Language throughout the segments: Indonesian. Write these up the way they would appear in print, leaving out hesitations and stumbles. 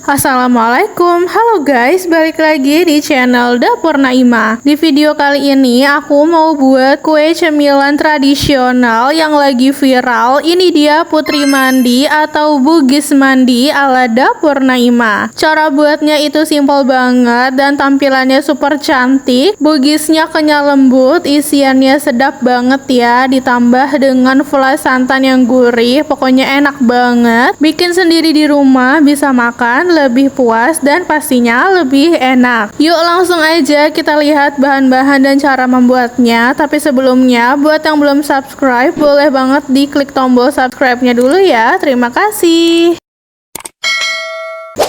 Assalamualaikum, halo guys, balik lagi di channel Dapur Naima. Di video kali ini aku mau buat kue cemilan tradisional yang lagi viral. Ini dia putri mandi atau bugis mandi ala Dapur Naima. Cara buatnya itu simpel banget dan tampilannya super cantik. Bugisnya kenyal lembut, isiannya sedap banget ya, ditambah dengan flan santan yang gurih. Pokoknya enak banget. Bikin sendiri di rumah bisa makan lebih puas dan pastinya lebih enak. Yuk langsung aja kita lihat bahan-bahan dan cara membuatnya. Tapi sebelumnya, buat yang belum subscribe, boleh banget diklik tombol subscribe-nya dulu ya. Terima kasih.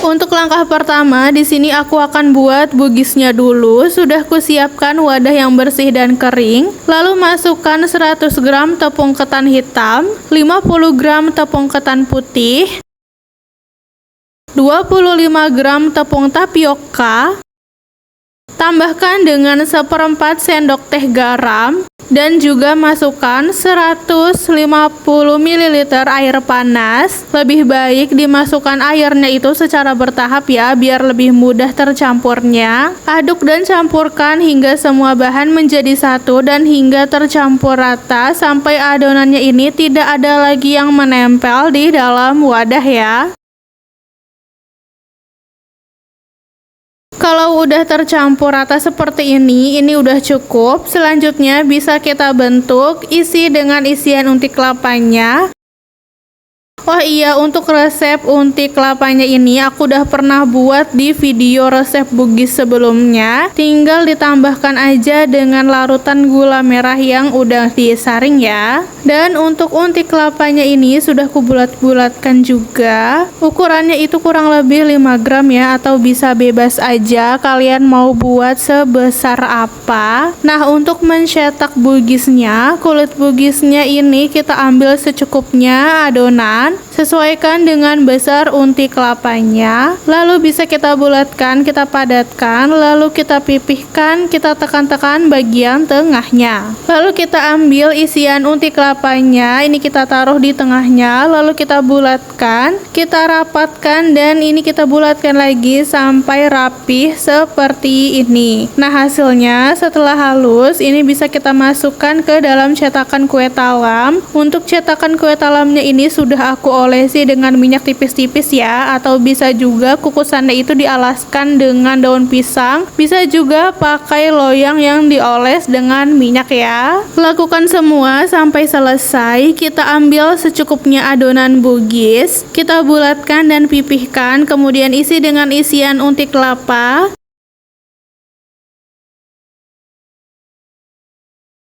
Untuk langkah pertama, di sini aku akan buat bugisnya dulu. Sudah kusiapkan wadah yang bersih dan kering. Lalu masukkan 100 gram tepung ketan hitam, 50 gram tepung ketan putih, 25 gram tepung tapioka, tambahkan dengan 1/4 sendok teh garam, dan juga masukkan 150 ml air panas. Lebih baik dimasukkan airnya itu secara bertahap ya, biar lebih mudah tercampurnya. Aduk dan campurkan hingga semua bahan menjadi satu dan hingga tercampur rata sampai adonannya ini tidak ada lagi yang menempel di dalam wadah ya. Kalau udah tercampur rata seperti ini udah cukup. Selanjutnya bisa kita bentuk isi dengan isian unti kelapanya. Oh iya, untuk resep unti kelapanya ini aku udah pernah buat di video resep bugis sebelumnya. Tinggal ditambahkan aja dengan larutan gula merah yang udah disaring ya. Dan untuk unti kelapanya ini sudah kubulat-bulatkan juga. Ukurannya itu kurang lebih 5 gram ya, atau bisa bebas aja kalian mau buat sebesar apa. Nah, untuk mencetak bugisnya, kulit bugisnya ini kita ambil secukupnya adonan. Sesuaikan dengan besar unti kelapanya. Lalu bisa kita bulatkan, kita padatkan, lalu kita pipihkan, kita tekan-tekan bagian tengahnya. Lalu kita ambil isian unti kelapanya, ini kita taruh di tengahnya, lalu kita bulatkan, kita rapatkan, dan ini kita bulatkan lagi sampai rapih seperti ini. Nah, hasilnya setelah halus, ini bisa kita masukkan ke dalam cetakan kue talam. Untuk cetakan kue talamnya ini sudah aku olesi dengan minyak tipis-tipis ya, atau bisa juga kukusannya itu dialaskan dengan daun pisang. Bisa juga pakai loyang yang dioles dengan minyak ya. Lakukan semua sampai selesai. Kita ambil secukupnya adonan bugis, kita bulatkan dan pipihkan, kemudian isi dengan isian unti kelapa.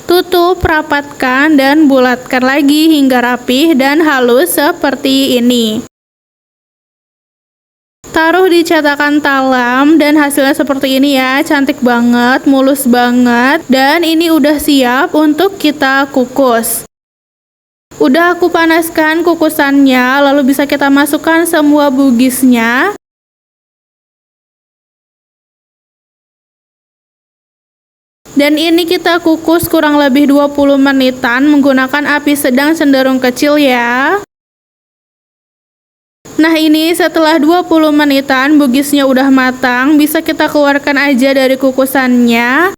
Tutup, rapatkan, dan bulatkan lagi hingga rapih dan halus seperti ini. Taruh di cetakan talam dan hasilnya seperti ini ya, cantik banget, mulus banget, dan ini udah siap untuk kita kukus. Udah aku panaskan kukusannya, lalu bisa kita masukkan semua bugisnya. Dan ini kita kukus kurang lebih 20 menitan menggunakan api sedang cenderung kecil ya. Nah, ini setelah 20 menitan bugisnya udah matang, bisa kita keluarkan aja dari kukusannya.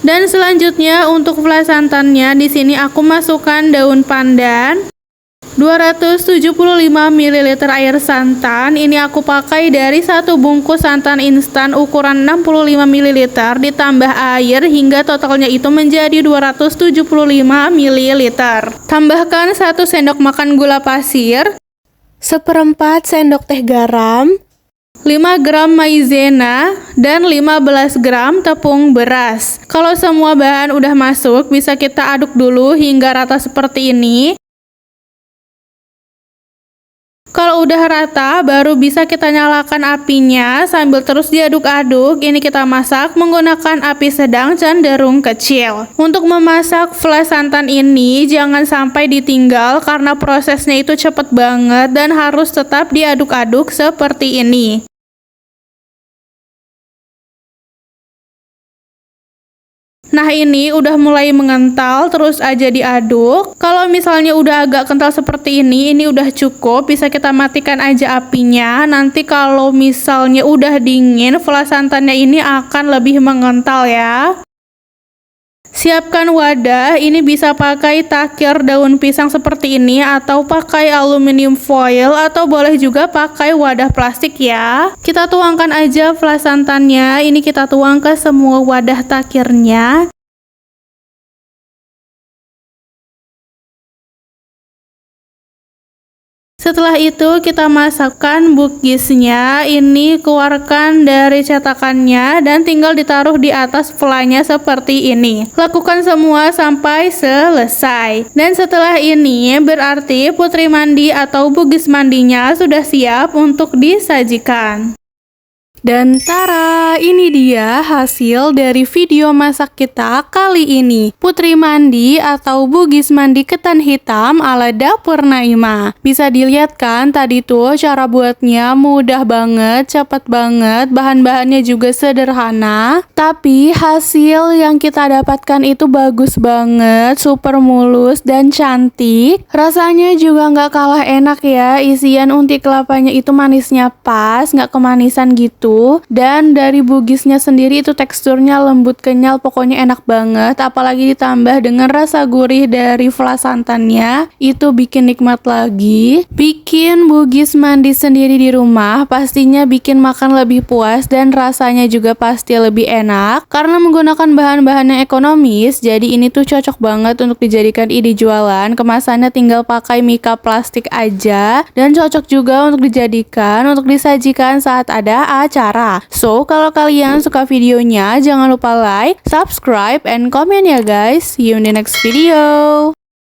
Dan selanjutnya untuk flan santannya, di sini aku masukkan daun pandan. 275 ml air santan, ini aku pakai dari satu bungkus santan instan ukuran 65 ml ditambah air hingga totalnya itu menjadi 275 ml. Tambahkan 1 sendok makan gula pasir, 1/4 sendok teh garam, 5 gram maizena, dan 15 gram tepung beras. Kalau semua bahan udah masuk, bisa kita aduk dulu hingga rata seperti ini. Kalau udah rata, baru bisa kita nyalakan apinya sambil terus diaduk-aduk. Ini kita masak menggunakan api sedang cenderung kecil. Untuk memasak flan santan ini, jangan sampai ditinggal karena prosesnya itu cepet banget dan harus tetap diaduk-aduk seperti ini. Nah, ini udah mulai mengental, terus aja diaduk. Kalau misalnya udah agak kental seperti ini udah cukup, bisa kita matikan aja apinya. Nanti kalau misalnya udah dingin, fla santannya ini akan lebih mengental ya. Siapkan wadah, ini bisa pakai takir daun pisang seperti ini atau pakai aluminium foil atau boleh juga pakai wadah plastik ya. Kita tuangkan aja fla santannya, ini kita tuang ke semua wadah takirnya. Setelah itu kita masukkan buggisnya, ini keluarkan dari cetakannya dan tinggal ditaruh di atas flanya seperti ini. Lakukan semua sampai selesai. Dan setelah ini berarti putri mandi atau buggis mandinya sudah siap untuk disajikan. Dan tara, ini dia hasil dari video masak kita kali ini. Putri mandi atau bugis mandi ketan hitam ala dapur Naimah. Bisa dilihat kan tadi tuh cara buatnya mudah banget, cepat banget, bahan-bahannya juga sederhana. Tapi hasil yang kita dapatkan itu bagus banget, super mulus dan cantik. Rasanya juga nggak kalah enak ya, isian unti kelapanya itu manisnya pas, nggak kemanisan gitu. Dan dari bugisnya sendiri itu teksturnya lembut kenyal, pokoknya enak banget. Apalagi ditambah dengan rasa gurih dari fla santannya, itu bikin nikmat lagi. Bikin bugis mandi sendiri di rumah pastinya bikin makan lebih puas dan rasanya juga pasti lebih enak. Karena menggunakan bahan-bahan yang ekonomis, jadi ini tuh cocok banget untuk dijadikan ide jualan. Kemasannya tinggal pakai mika plastik aja dan cocok juga untuk dijadikan untuk disajikan saat ada acara. So, kalau kalian suka videonya, jangan lupa like, subscribe, and comment ya guys. See you in the next video.